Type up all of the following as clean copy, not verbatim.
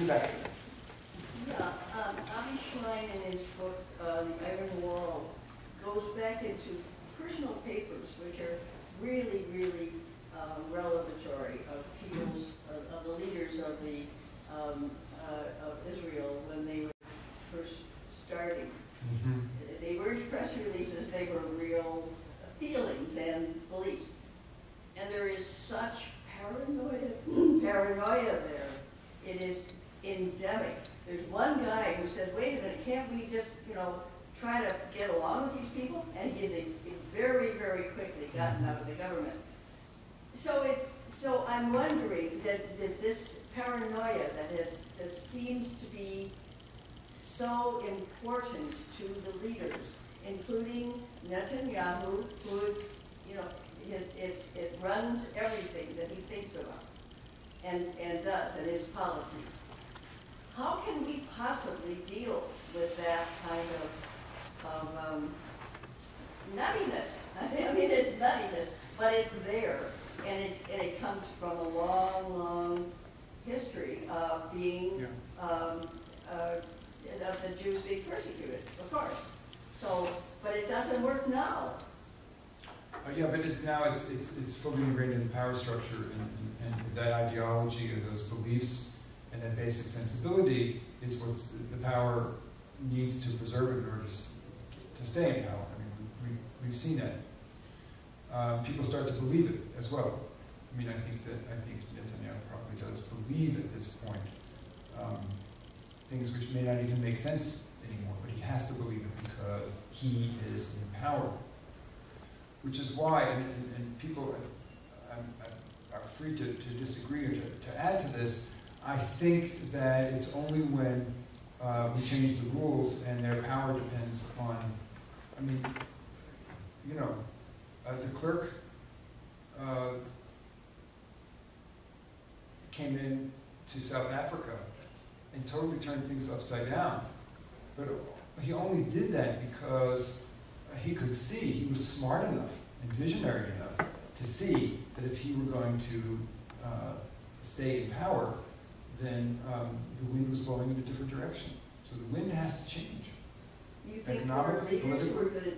back. Yeah, Avi Schlein in his book, The Iron Wall, goes back into personal papers, which are really, really revelatory of people's, of the leaders of the of Israel when they were first starting. Mm-hmm. They weren't press releases; they were real feelings and beliefs. And there is such paranoia there. It is endemic. There's one guy who says, "Wait a minute, can't we just, try to get along with these people?" And he's very, very quickly gotten out of the government. So I'm wondering that this paranoia that seems to be so important to the leaders, including Netanyahu, who is, it runs everything that he thinks about and does, and his policies. How can we possibly deal with that kind of nuttiness? I mean, it's nuttiness, but it's there, and it comes from a long, long history of being of the Jews being persecuted, of course. So, but it doesn't work now. Yeah, but now it's fully ingrained in the power structure, and that ideology and those beliefs and that basic sensibility is what the power needs to preserve it in order to stay in power. I mean, we've seen that. People start to believe it as well. I mean, I think Netanyahu probably does believe at this point things which may not even make sense anymore, but he has to believe it because he is in power. Which is why, and people are free to disagree or to add to this, I think that it's only when we change the rules and their power depends on, I mean, the clerk came in to South Africa and totally turned things upside down. But he only did that because he could see, he was smart enough and visionary enough to see that if he were going to stay in power, then the wind was blowing in a different direction. So the wind has to change. You think there are leaders who are going to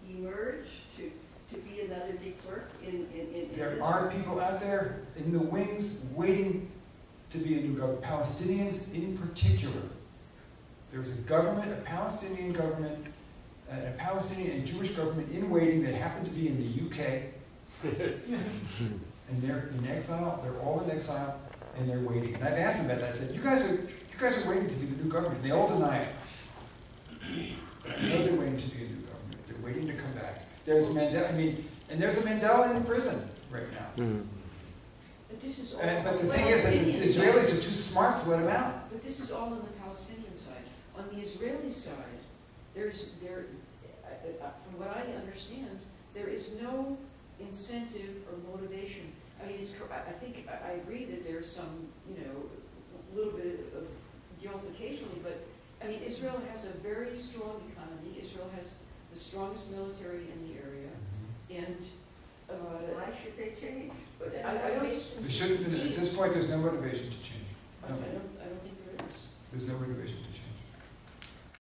emerge to be another de Klerk in There are people out there in the wings waiting to be a new government. Palestinians in particular. There's a government, a Palestinian government, a Palestinian and Jewish government in waiting that happen to be in the UK. And they're in exile, they're all in exile, and they're waiting. And I've asked them about that. I said, you guys are waiting to be the new government. And they all deny it. I know they're waiting to be a new government. They're waiting to come back. There's Mandela, and there's a Mandela in prison right now. Mm. But this is all. But the thing is that the Israelis are too smart to let him out. But this is all on the Palestinian side. On the Israeli side, from what I understand, there is no incentive or motivation. I mean, I think I agree that there's some, little bit of guilt occasionally, but I mean, Israel has a very strong economy. Israel has the strongest military in the area, and why should they change? There shouldn't. At this point, there's no motivation to change. I don't think there is. There's no motivation